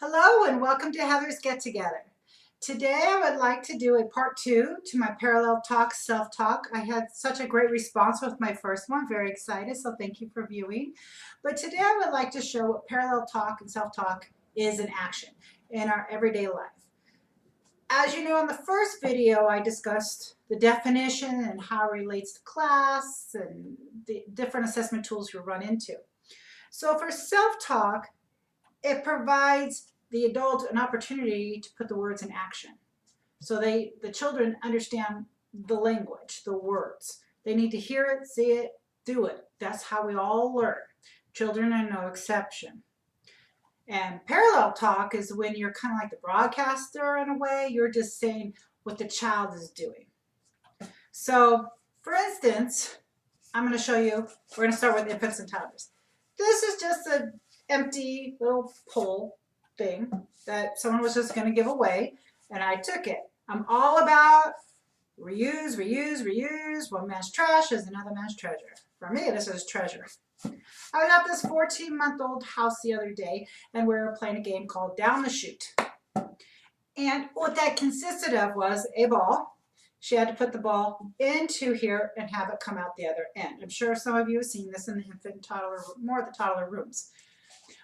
Hello and welcome to Heather's Get Together. Today I would like to do a part 2 to my parallel talk, self-talk. I had such a great response with my first one, very excited, so thank you for viewing. But today I would like to show what parallel talk and self-talk is in action in our everyday life. As you know, in the first video I discussed the definition and how it relates to class and the different assessment tools you run into. So for self-talk, it provides the adult an opportunity to put the words in action. So the children understand the language, the words. They need to hear it, see it, do it. That's how we all learn. Children are no exception. And parallel talk is when you're kind of like the broadcaster in a way. You're just saying what the child is doing. So, for instance, I'm going to show you, we're going to start with infants and toddlers. This is just an empty little poll thing that someone was just going to give away, and I took it. I'm all about reuse, reuse, reuse. One man's trash is another man's treasure. For me, this is treasure. I was at this 14-month-old house the other day, and we were playing a game called Down the Chute. And what that consisted of was a ball. She had to put the ball into here and have it come out the other end. I'm sure some of you have seen this in the infant and toddler, more of the toddler rooms.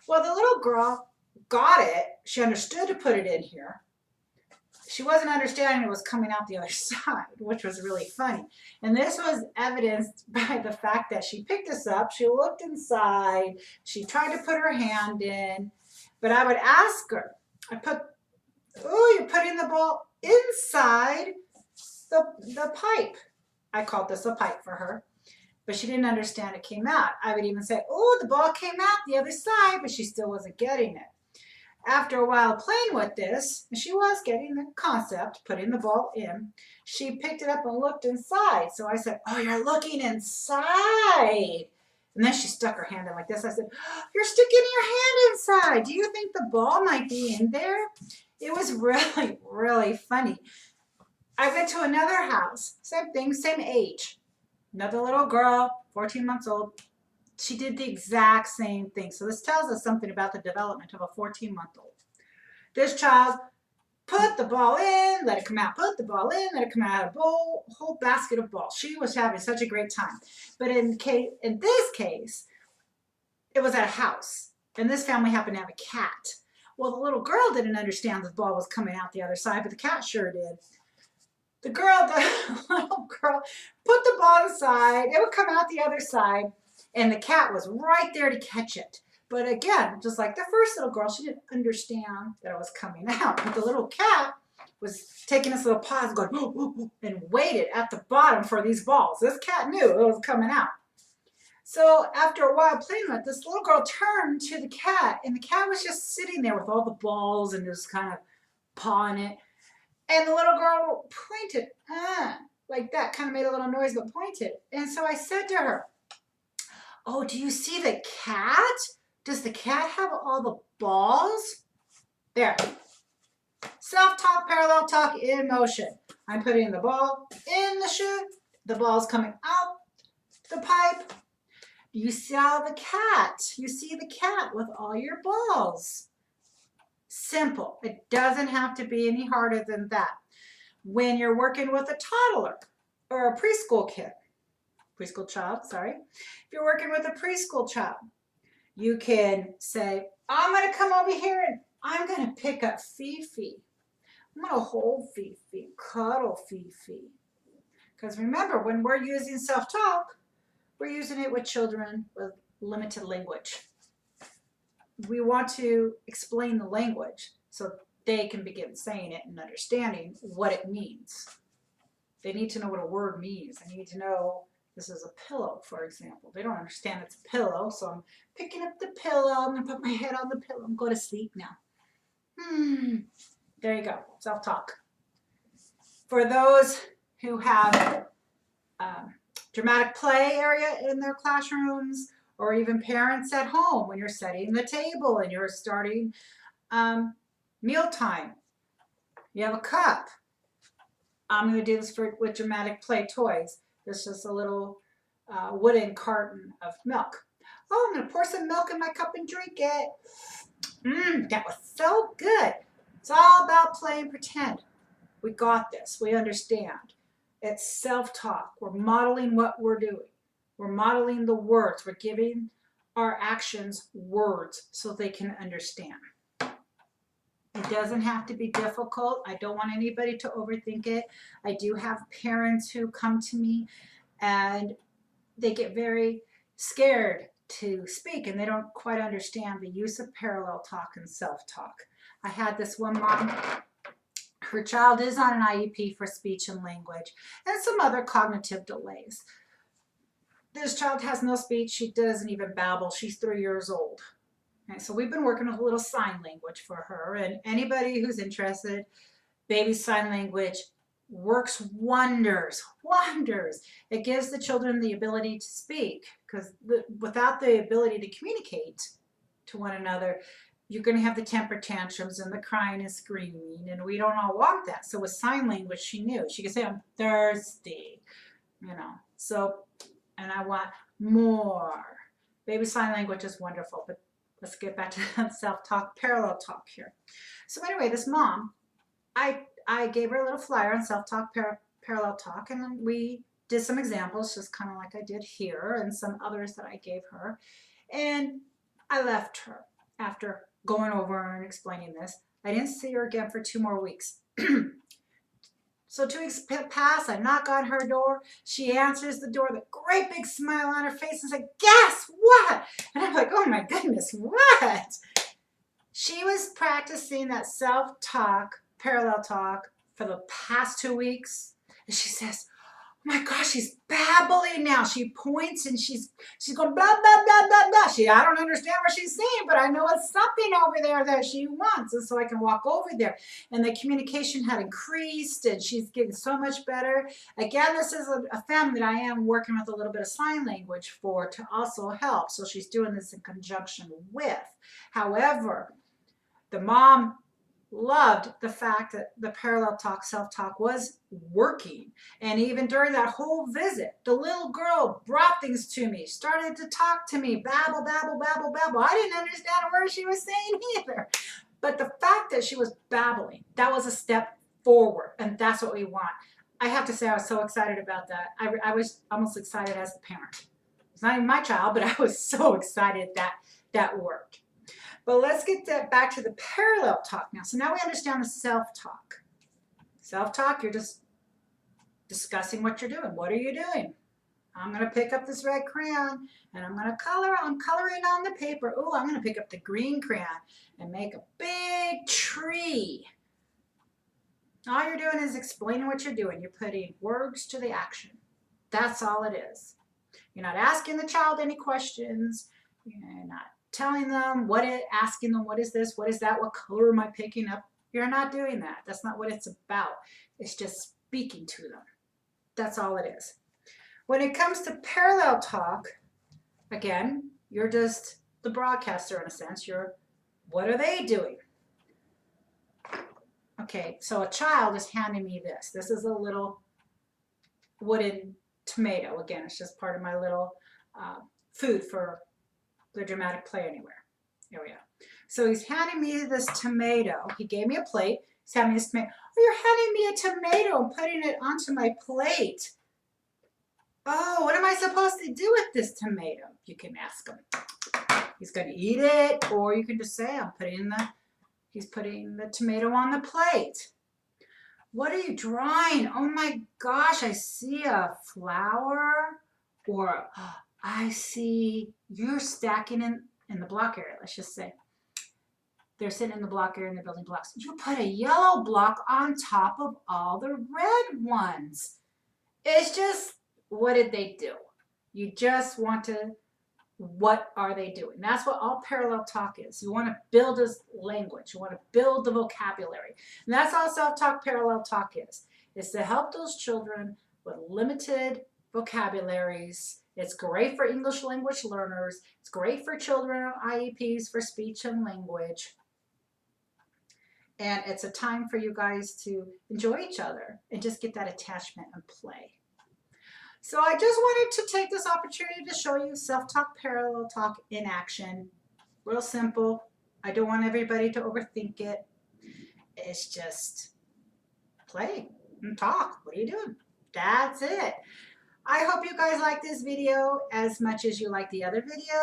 Well, the little girl got it. She understood to put it in here. She wasn't understanding it was coming out the other side, which was really funny. And this was evidenced by the fact that she picked this up, she looked inside, she tried to put her hand in, but I would ask her, you're putting the ball inside the pipe. I called this a pipe for her, but she didn't understand it came out. I would even say, oh, the ball came out the other side, but she still wasn't getting it. After a while playing with this, she was getting the concept, putting the ball in. She picked it up and looked inside. So I said, oh, you're looking inside. And then she stuck her hand in like this. I said, you're sticking your hand inside. Do you think the ball might be in there? It was really, really funny. I went to another house, same thing, same age. Another little girl, 14 months old. She did the exact same thing. So this tells us something about the development of a 14-month-old. This child put the ball in, let it come out, put the ball in, let it come out, a whole basket of balls. She was having such a great time. But in this case, it was at a house. And this family happened to have a cat. Well, the little girl didn't understand the ball was coming out the other side, but the cat sure did. The little girl put the ball inside, it would come out the other side, and the cat was right there to catch it. But again, just like the first little girl, she didn't understand that it was coming out. But the little cat was taking this little pause, going, ooh, ooh, ooh, and waited at the bottom for these balls. This cat knew it was coming out. So after a while playing with it, this little girl turned to the cat, and the cat was just sitting there with all the balls and just kind of pawing it. And the little girl pointed, like that, kind of made a little noise, but pointed. And so I said to her, oh, do you see the cat? Does the cat have all the balls? There. Self-talk, parallel talk in motion. I'm putting the ball in the chute. The ball's coming out the pipe. You saw the cat. You see the cat with all your balls. Simple. It doesn't have to be any harder than that. When you're working with a toddler or a preschool child, if you're working with a preschool child, you can say, I'm going to come over here and I'm going to pick up Fifi. I'm going to hold Fifi, cuddle Fifi. Because remember, when we're using self-talk, we're using it with children with limited language. We want to explain the language so they can begin saying it and understanding what it means. They need to know what a word means. They need to know this is a pillow, for example. They don't understand it's a pillow, so I'm picking up the pillow. I'm going to put my head on the pillow. I'm going to sleep now. There you go. Self-talk. For those who have dramatic play area in their classrooms, or even parents at home when you're setting the table and you're starting mealtime. You have a cup. I'm going to do this with dramatic play toys. This is a little wooden carton of milk. Oh, I'm going to pour some milk in my cup and drink it. That was so good. It's all about play and pretend. We got this. We understand. It's self-talk. We're modeling what we're doing. We're modeling the words. We're giving our actions words so they can understand. It doesn't have to be difficult. I don't want anybody to overthink it. I do have parents who come to me and they get very scared to speak and they don't quite understand the use of parallel talk and self-talk. I had this one mom, her child is on an IEP for speech and language and some other cognitive delays. This child has no speech. She doesn't even babble. She's 3 years old. Okay, so we've been working with a little sign language for her, and anybody who's interested, baby sign language works wonders, wonders. It gives the children the ability to speak, because without the ability to communicate to one another, you're going to have the temper tantrums and the crying and screaming, and we don't all want that. So with sign language, she knew. She could say, I'm thirsty, you know. So, and I want more. Baby sign language is wonderful, but let's get back to self-talk, parallel talk here. So anyway, this mom, I gave her a little flyer on self-talk, parallel talk, and then we did some examples, just kind of like I did here, and some others that I gave her. And I left her after going over and explaining this. I didn't see her again for 2 more weeks. So 2 weeks pass, I knock on her door, she answers the door with a great big smile on her face and said, guess what? And I'm like, oh my goodness, what? She was practicing that self-talk, parallel talk for the past 2 weeks. And she says, oh my gosh, she's babbling now. She points and she's going blah, blah, blah, blah, blah. I don't understand what she's saying, but I know it's something over there that she wants. And so I can walk over there. And the communication had increased and she's getting so much better. Again, this is a family that I am working with a little bit of sign language for to also help. So she's doing this in conjunction with. However, the mom loved the fact that the parallel talk, self-talk was working. And even during that whole visit, the little girl brought things to me, started to talk to me, babble, babble, babble, babble. I didn't understand a word she was saying either. But the fact that she was babbling, that was a step forward. And that's what we want. I have to say I was so excited about that. I was almost excited as the parent. It's not even my child, but I was so excited that that worked. But let's get back to the parallel talk now. So now we understand the self-talk. Self-talk, you're just discussing what you're doing. What are you doing? I'm going to pick up this red crayon and I'm going to color. I'm coloring on the paper. Oh, I'm going to pick up the green crayon and make a big tree. All you're doing is explaining what you're doing. You're putting words to the action. That's all it is. You're not asking the child any questions. You're not telling them asking them, what is this? What is that? What color am I picking up? You're not doing that. That's not what it's about. It's just speaking to them. That's all it is. When it comes to parallel talk, again, you're just the broadcaster in a sense. What are they doing? Okay, so a child is handing me this. This is a little wooden tomato. Again, it's just part of my little food for the dramatic play anywhere. Here we go. So he's handing me this tomato. He gave me a plate. He's handing me this tomato. Oh, you're handing me a tomato and putting it onto my plate. Oh, what am I supposed to do with this tomato? You can ask him. He's going to eat it, or you can just say, he's putting the tomato on the plate. What are you drawing? Oh my gosh, I see a flower, or I see you're stacking in the block area, let's just say. They're sitting in the block area and they're building blocks. You put a yellow block on top of all the red ones. It's just, what did they do? You just want to, what are they doing? That's what all parallel talk is. You want to build a language. You want to build the vocabulary. And that's all self-talk, parallel talk is to help those children with limited vocabularies. It's great for English language learners. It's great for children on IEPs for speech and language. And it's a time for you guys to enjoy each other and just get that attachment and play. So I just wanted to take this opportunity to show you self-talk, parallel talk in action. Real simple. I don't want everybody to overthink it. It's just play and talk. What are you doing? That's it. I hope you guys like this video as much as you like the other video.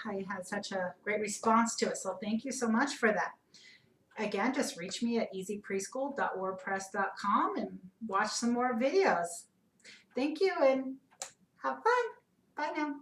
I had such a great response to it, so thank you so much for that. Again, just reach me at easypreschool.wordpress.com and watch some more videos. Thank you and have fun. Bye now.